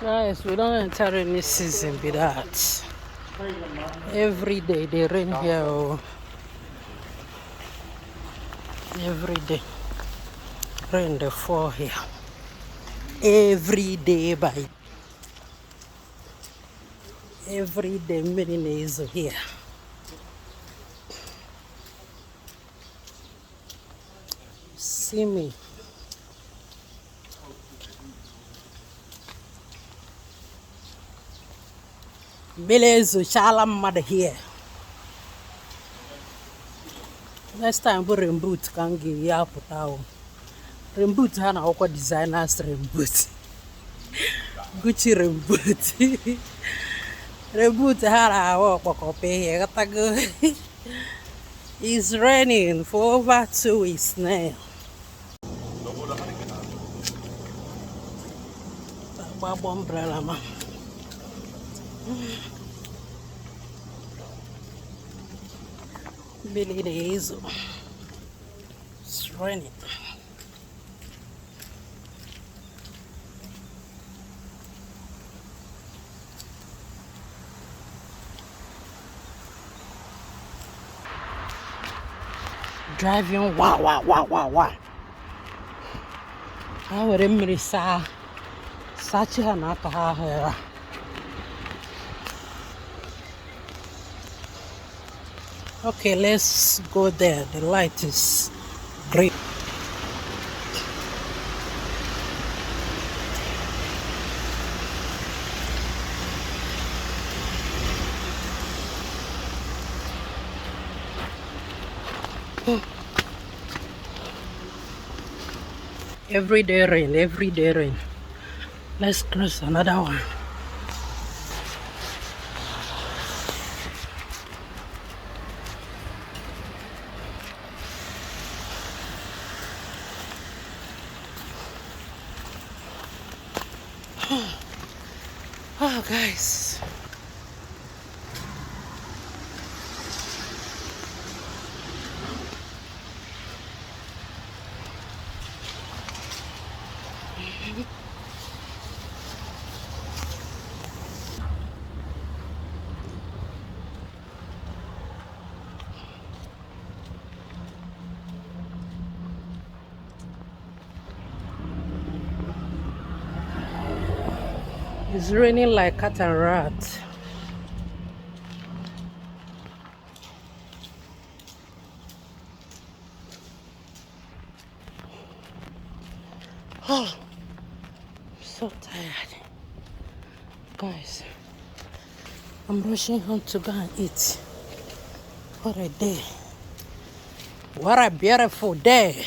Guys, we don't enter any season with that. Every day they rain here. Oh. Every day rain they fall here. Every day by every day many days here. See me. Belezu Shalam mother here. Next time we rain boot can give you up now. Rain boot hana oko designers rain boot. Gucci rain boot. Rain boot hana oko kope here. It's raining for over 2 weeks now. Baba umbrella man. Billy days. It's raining. Driving wow. I would remember such a napa. Okay, let's go there. The light is green. Every day rain. Let's cross another one. Oh, guys. It's raining like cat and rat. Oh, I'm so tired. Guys, I'm rushing home to go and eat. What a day. What a beautiful day.